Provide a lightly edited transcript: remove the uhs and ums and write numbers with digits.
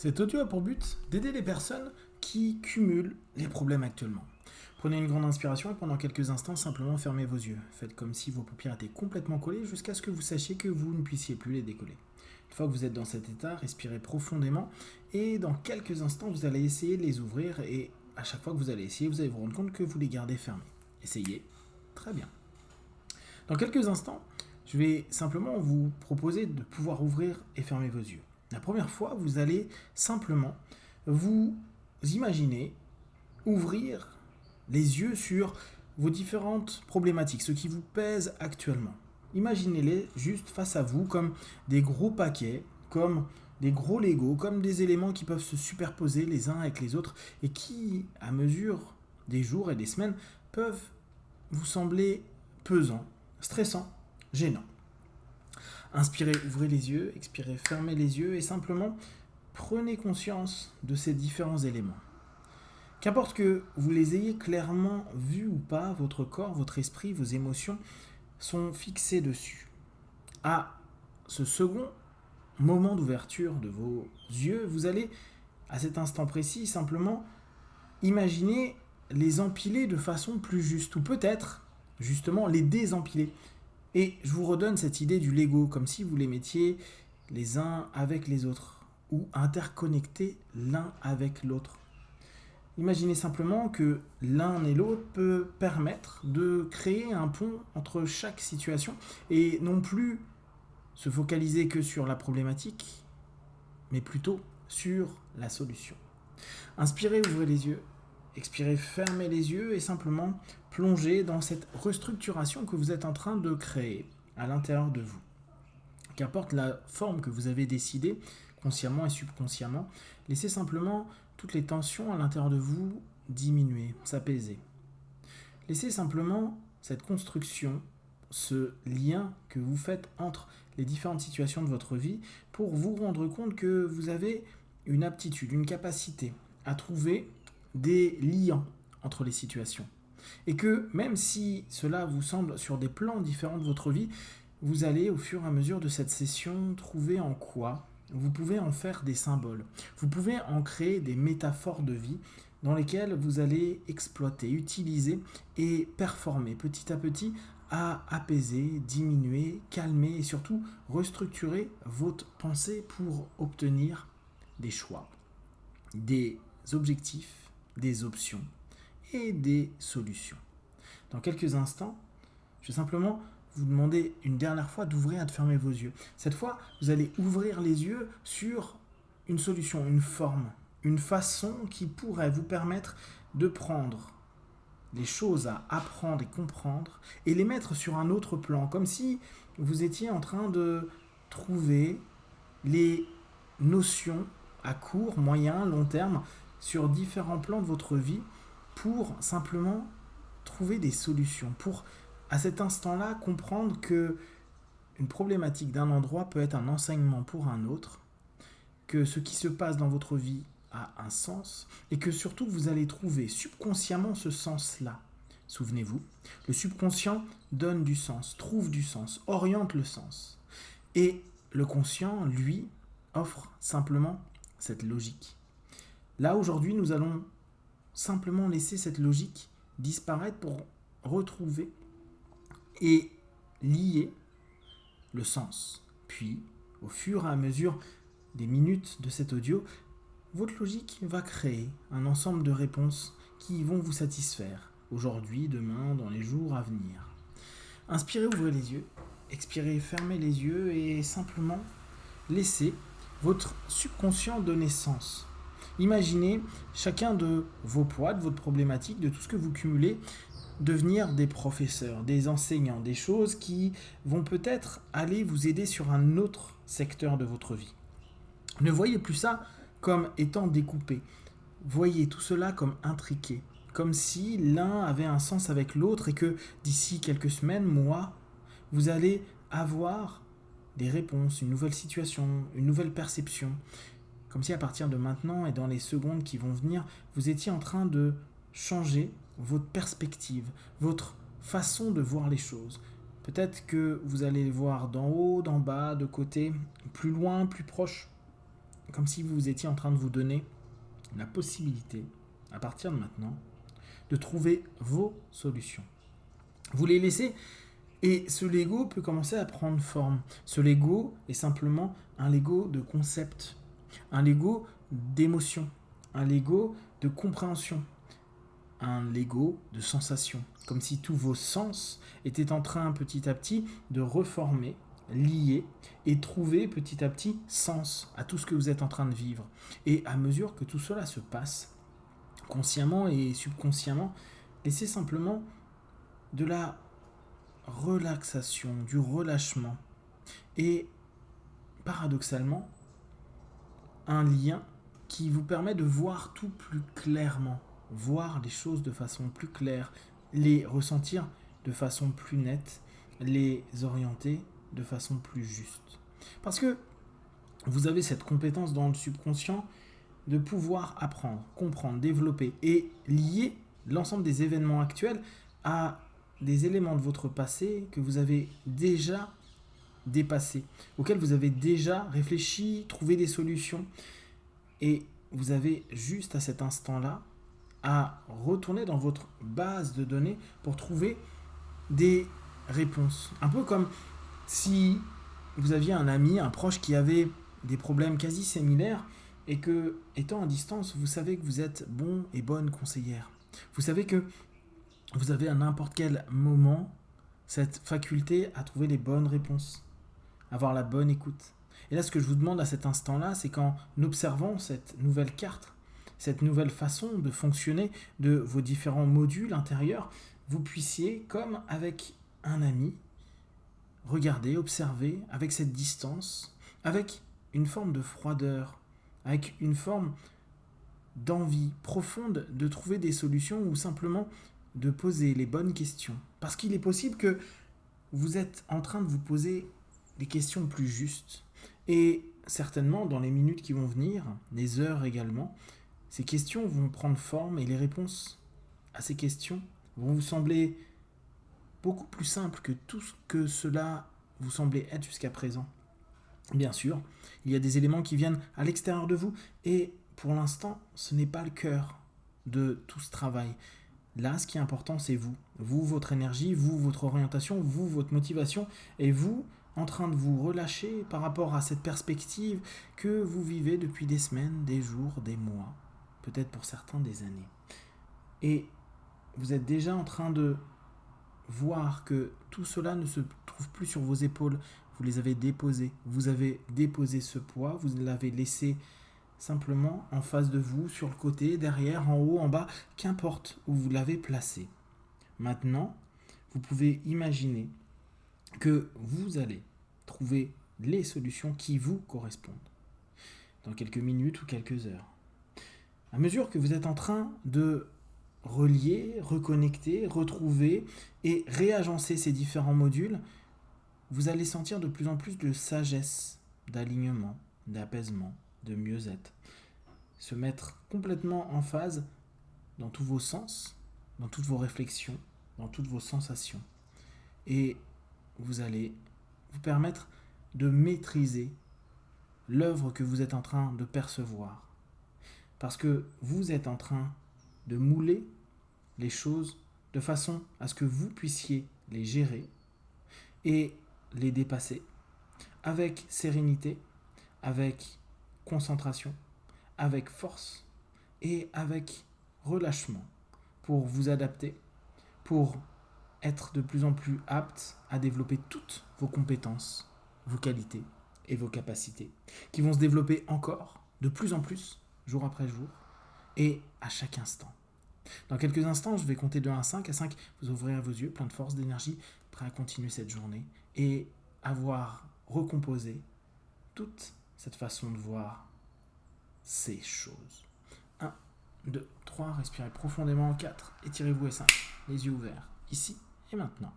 Cet audio a pour but d'aider les personnes qui cumulent les problèmes actuellement. Prenez une grande inspiration et pendant quelques instants, simplement fermez vos yeux. Faites comme si vos paupières étaient complètement collées jusqu'à ce que vous sachiez que vous ne puissiez plus les décoller. Une fois que vous êtes dans cet état, respirez profondément et dans quelques instants, vous allez essayer de les ouvrir et à chaque fois que vous allez essayer, vous allez vous rendre compte que vous les gardez fermés. Essayez. Très bien. Dans quelques instants, je vais simplement vous proposer de pouvoir ouvrir et fermer vos yeux. La première fois, vous allez simplement vous imaginer ouvrir les yeux sur vos différentes problématiques, ce qui vous pèse actuellement. Imaginez-les juste face à vous comme des gros paquets, comme des gros Legos, comme des éléments qui peuvent se superposer les uns avec les autres et qui, à mesure des jours et des semaines, peuvent vous sembler pesants, stressants, gênants. Inspirez, ouvrez les yeux, expirez, fermez les yeux et simplement prenez conscience de ces différents éléments. Qu'importe que vous les ayez clairement vus ou pas, votre corps, votre esprit, vos émotions sont fixés dessus. À ce second moment d'ouverture de vos yeux, vous allez, à cet instant précis, simplement imaginer les empiler de façon plus juste, ou peut-être, justement, les désempiler. Et je vous redonne cette idée du Lego, comme si vous les mettiez les uns avec les autres, ou interconnectés l'un avec l'autre. Imaginez simplement que l'un et l'autre peut permettre de créer un pont entre chaque situation, et non plus se focaliser que sur la problématique, mais plutôt sur la solution. Inspirez, ouvrez les yeux. Expirez, fermez les yeux et simplement plongez dans cette restructuration que vous êtes en train de créer à l'intérieur de vous. Qu'importe la forme que vous avez décidée, consciemment et subconsciemment, laissez simplement toutes les tensions à l'intérieur de vous diminuer, s'apaiser. Laissez simplement cette construction, ce lien que vous faites entre les différentes situations de votre vie pour vous rendre compte que vous avez une aptitude, une capacité à trouver des liens entre les situations. Et que même si cela vous semble sur des plans différents de votre vie, vous allez au fur et à mesure de cette session trouver en quoi vous pouvez en faire des symboles. Vous pouvez en créer des métaphores de vie dans lesquelles vous allez exploiter, utiliser et performer petit à petit à apaiser, diminuer, calmer et surtout restructurer votre pensée pour obtenir des choix, des objectifs, des options et des solutions. Dans quelques instants, je vais simplement vous demander une dernière fois d'ouvrir et de fermer vos yeux. Cette fois, vous allez ouvrir les yeux sur une solution, une forme, une façon qui pourrait vous permettre de prendre les choses à apprendre et comprendre et les mettre sur un autre plan, comme si vous étiez en train de trouver les notions à court, moyen, long terme sur différents plans de votre vie pour simplement trouver des solutions, pour à cet instant-là comprendre que une problématique d'un endroit peut être un enseignement pour un autre, que ce qui se passe dans votre vie a un sens et que surtout vous allez trouver subconsciemment ce sens-là. Souvenez-vous, le subconscient donne du sens, trouve du sens, oriente le sens. Et le conscient, lui, offre simplement cette logique. Là, aujourd'hui, nous allons simplement laisser cette logique disparaître pour retrouver et lier le sens. Puis, au fur et à mesure des minutes de cet audio, votre logique va créer un ensemble de réponses qui vont vous satisfaire aujourd'hui, demain, dans les jours à venir. Inspirez, ouvrez les yeux, expirez, fermez les yeux et simplement laissez votre subconscient donner sens. Imaginez chacun de vos poids, de votre problématique, de tout ce que vous cumulez, devenir des professeurs, des enseignants, des choses qui vont peut-être aller vous aider sur un autre secteur de votre vie. Ne voyez plus ça comme étant découpé. Voyez tout cela comme intriqué, comme si l'un avait un sens avec l'autre et que d'ici quelques semaines, mois, vous allez avoir des réponses, une nouvelle situation, une nouvelle perception. Comme si à partir de maintenant et dans les secondes qui vont venir, vous étiez en train de changer votre perspective, votre façon de voir les choses. Peut-être que vous allez les voir d'en haut, d'en bas, de côté, plus loin, plus proche. comme si vous étiez en train de vous donner la possibilité, à partir de maintenant, de trouver vos solutions. Vous les laissez et ce Lego peut commencer à prendre forme. Ce Lego est simplement un Lego de concept, un Lego d'émotion, un Lego de compréhension, un Lego de sensation. Comme si tous vos sens étaient en train petit à petit de reformer, lier et trouver petit à petit sens à tout ce que vous êtes en train de vivre. Et à mesure que tout cela se passe, consciemment et subconsciemment, laissez simplement de la relaxation, du relâchement et paradoxalement un lien qui vous permet de voir tout plus clairement, voir les choses de façon plus claire, les ressentir de façon plus nette, les orienter de façon plus juste. Parce que vous avez cette compétence dans le subconscient de pouvoir apprendre, comprendre, développer et lier l'ensemble des événements actuels à des éléments de votre passé que vous avez déjà dépassés, auxquels vous avez déjà réfléchi, trouvé des solutions. Et vous avez juste à cet instant-là à retourner dans votre base de données pour trouver des réponses. Un peu comme si vous aviez un ami, un proche qui avait des problèmes quasi similaires et que, étant à distance, vous savez que vous êtes bon et bonne conseillère. Vous savez que vous avez à n'importe quel moment cette faculté à trouver les bonnes réponses, avoir la bonne écoute. Et là, ce que je vous demande à cet instant-là, c'est qu'en observant cette nouvelle carte, cette nouvelle façon de fonctionner de vos différents modules intérieurs, vous puissiez, comme avec un ami, regarder, observer avec cette distance, avec une forme de froideur, avec une forme d'envie profonde de trouver des solutions ou simplement de poser les bonnes questions. Parce qu'il est possible que vous êtes en train de vous poser les questions plus justes. Et certainement, dans les minutes qui vont venir, les heures également, ces questions vont prendre forme et les réponses à ces questions vont vous sembler beaucoup plus simples que tout ce que cela vous semblait être jusqu'à présent. Bien sûr, il y a des éléments qui viennent à l'extérieur de vous et pour l'instant, ce n'est pas le cœur de tout ce travail. Là, ce qui est important, c'est vous. Vous, votre énergie, vous, votre orientation, vous, votre motivation et vous, en train de vous relâcher par rapport à cette perspective que vous vivez depuis des semaines, des jours, des mois, peut-être pour certains des années. Et vous êtes déjà en train de voir que tout cela ne se trouve plus sur vos épaules. Vous les avez déposés. Vous avez déposé ce poids, vous l'avez laissé simplement en face de vous, sur le côté, derrière, en haut, en bas, qu'importe où vous l'avez placé. Maintenant, vous pouvez imaginer que vous allez trouver les solutions qui vous correspondent dans quelques minutes ou quelques heures. À mesure que vous êtes en train de relier, reconnecter, retrouver et réagencer ces différents modules, vous allez sentir de plus en plus de sagesse, d'alignement, d'apaisement, de mieux-être. Se mettre complètement en phase dans tous vos sens, dans toutes vos réflexions, dans toutes vos sensations. Et vous allez vous permettre de maîtriser l'œuvre que vous êtes en train de percevoir. Parce que vous êtes en train de mouler les choses de façon à ce que vous puissiez les gérer et les dépasser avec sérénité, avec concentration, avec force et avec relâchement pour vous adapter, pour être de plus en plus apte à développer toutes vos compétences, vos qualités et vos capacités qui vont se développer encore de plus en plus, jour après jour et à chaque instant. Dans quelques instants, je vais compter de 1 à 5. À 5, vous ouvrirez vos yeux, plein de force, d'énergie, prêt à continuer cette journée et avoir recomposé toute cette façon de voir ces choses. 1, 2, 3, respirez profondément. 4, étirez-vous et 5, les yeux ouverts, ici et maintenant.